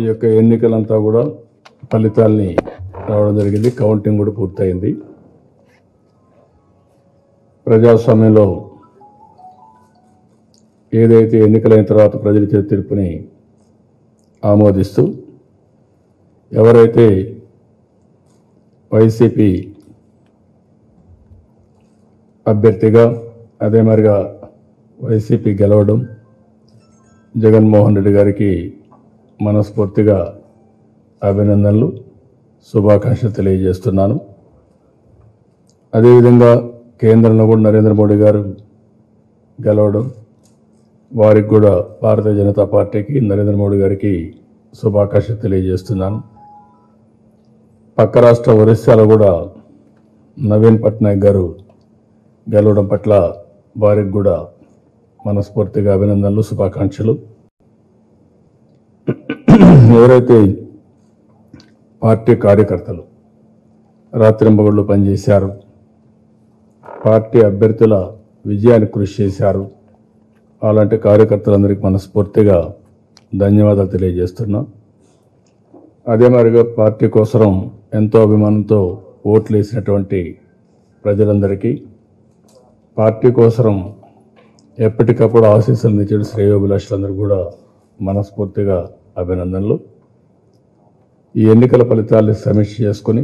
ఈ యొక్క ఎన్నికలంతా కూడా ఫలితాల్ని రావడం జరిగింది. కౌంటింగ్ కూడా పూర్తయింది. ప్రజాస్వామ్యంలో ఏదైతే ఎన్నికలైన తర్వాత ప్రజల చేతి తీర్పుని ఆమోదిస్తూ ఎవరైతే వైసీపీ అభ్యర్థిగా అదే మరిగా వైసీపీ గెలవడం జగన్మోహన్ రెడ్డి గారికి మనస్ఫూర్తిగా అభినందనలు, శుభాకాంక్షలు తెలియజేస్తున్నాను. అదేవిధంగా కేంద్రంలో కూడా నరేంద్ర మోడీ గారు గెలవడం వారికి కూడా భారతీయ జనతా పార్టీకి నరేంద్ర మోడీ గారికి శుభాకాంక్షలు తెలియజేస్తున్నాను. పక్క రాష్ట్ర ఒరిస్సాలో కూడా నవీన్ పట్నాయక్ గారు గెలవడం పట్ల వారికి కూడా మనస్ఫూర్తిగా అభినందనలు, శుభాకాంక్షలు. ఎవరైతే పార్టీ కార్యకర్తలు రాత్రింబగళ్ళు పనిచేశారు, పార్టీ అభ్యర్థుల విజయానికి కృషి చేశారు, అలాంటి కార్యకర్తలందరికీ మనస్ఫూర్తిగా ధన్యవాదాలు తెలియజేస్తున్నాం. అదే మరిగా పార్టీ కోసం ఎంతో అభిమానంతో ఓట్లు వేసినటువంటి ప్రజలందరికీ, పార్టీ కోసం ఎప్పటికప్పుడు ఆశీస్సులు నిచ్చిన శ్రేయోభిలాషులందరూ కూడా మనస్ఫూర్తిగా అభినందనలు. ఈ ఎన్నికల ఫలితాలను సమీక్ష చేసుకుని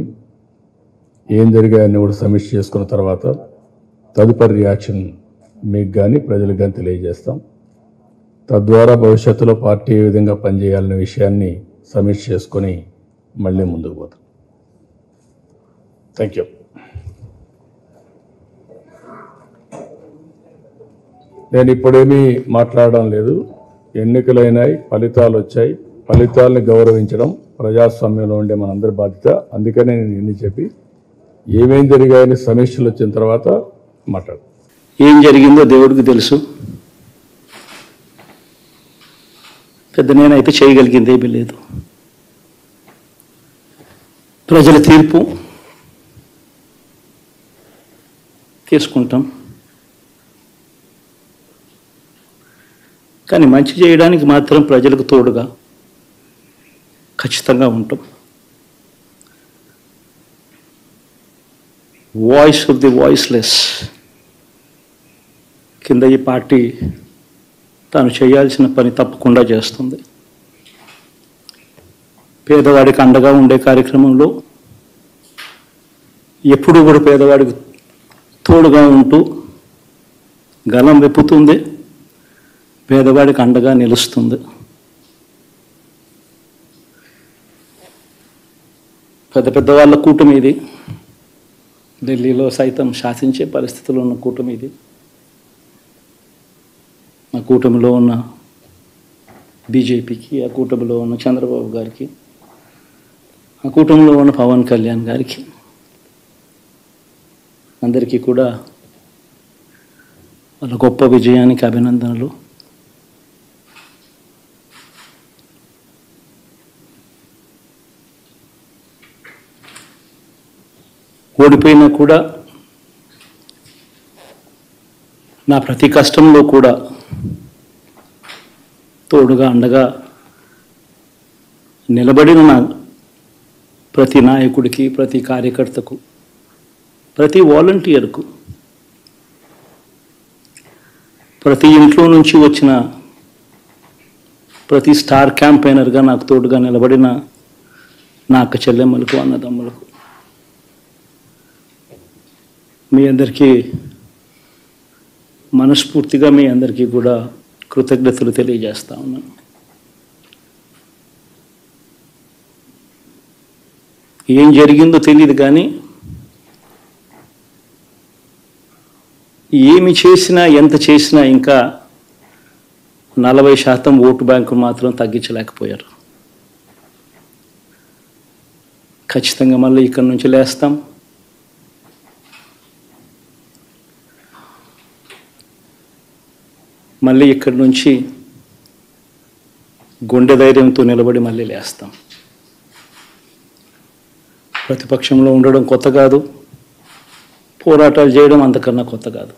ఏం జరిగాయని కూడా సమీక్ష చేసుకున్న తర్వాత తదుపరి రియాక్షన్ మీకు కానీ ప్రజలకు కానీ తెలియజేస్తాం. తద్వారా భవిష్యత్తులో పార్టీ ఏ విధంగా పనిచేయాలనే విషయాన్ని సమీక్ష చేసుకొని మళ్ళీ ముందుకు పోతాం. Thank you. నేను ఇప్పుడేమీ మాట్లాడడం లేదు. ఎన్నికలైనాయి, ఫలితాలు వచ్చాయి. ఫలితాలని గౌరవించడం ప్రజాస్వామ్యంలో ఉండే మనందరి బాధ్యత. అందుకనే నేను ఎన్ని చెప్పి ఏమేం జరిగాయని సమీక్షలు వచ్చిన తర్వాత మాట్లాడు. ఏం జరిగిందో దేవుడికి తెలుసు. పెద్ద నేనైతే చేయగలిగింది ఏమీ లేదు. ప్రజల తీర్పు తీసుకుంటాం. కానీ మంచి చేయడానికి మాత్రం ప్రజలకు తోడుగా ఖచ్చితంగా ఉంటాం. వాయిస్ ఆఫ్ ది వాయిస్లెస్ కింద ఈ పార్టీ తాను చేయాల్సిన పని తప్పకుండా చేస్తుంది. పేదవాడికి అండగా ఉండే కార్యక్రమంలో ఎప్పుడూ కూడా పేదవాడికి తోడుగా ఉంటూ గలం వెప్పుతుంది, పేదవాడికి అండగా నిలుస్తుంది. పెద్ద పెద్ద వాళ్ళ కూటమి ఇది. ఢిల్లీలో సైతం శాసించే పరిస్థితుల్లో ఉన్న కూటమి ఇది. ఆ కూటమిలో ఉన్న బీజేపీకి, ఆ కూటమిలో ఉన్న చంద్రబాబు గారికి, ఆ కూటమిలో ఉన్న పవన్ కళ్యాణ్ గారికి అందరికీ కూడా వాళ్ళ గొప్ప విజయానికి అభినందనలు. ఓడిపోయినా కూడా నా ప్రతి కష్టంలో కూడా తోడుగా అండగా నిలబడిన నా ప్రతి నాయకుడికి, ప్రతి కార్యకర్తకు, ప్రతి వాలంటీర్కు, ప్రతి ఇంట్లో నుంచి వచ్చిన ప్రతి స్టార్ క్యాంపెయినర్గా నాకు తోడుగా నిలబడిన నా అక్క చెల్లెమ్మలకు, అన్నదమ్ములకు, మీ అందరికీ మనస్ఫూర్తిగా మీ అందరికీ కూడా కృతజ్ఞతలు తెలియజేస్తా ఉన్నాను. ఏం జరిగిందో తెలియదు కానీ ఏమి చేసినా, ఎంత చేసినా ఇంకా 40% ఓటు బ్యాంకు మాత్రం తగ్గించలేకపోయారు. ఖచ్చితంగా మళ్ళీ ఇక్కడి నుంచి లేస్తాం. మళ్ళీ ఇక్కడి నుంచి గుండె ధైర్యంతో నిలబడి మళ్ళీ లేస్తాం. ప్రతిపక్షంలో ఉండడం కొత్త కాదు, పోరాటాలు చేయడం అంతకన్నా కొత్త కాదు.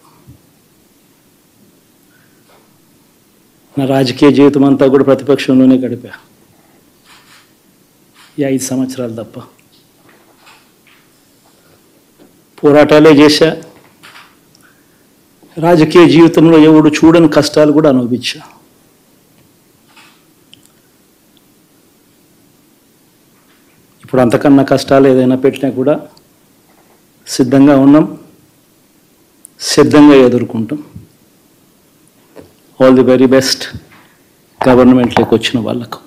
నా రాజకీయ జీవితం అంతా కూడా ప్రతిపక్షంలోనే గడిపా. ఈ 5 సంవత్సరాలు తప్ప. పోరాటాలే చేశా, రాజకీయ జీవితంలో ఎవడు చూడని కష్టాలు కూడా అనుభవించా. ఇప్పుడు అంతకన్నా కష్టాలు ఏదైనా పెట్టినా కూడా సిద్ధంగా ఉన్నాం, సిద్ధంగా ఎదుర్కొంటాం. ఆల్ ది వెరీ బెస్ట్ గవర్నమెంట్లోకి వచ్చిన వాళ్ళకు.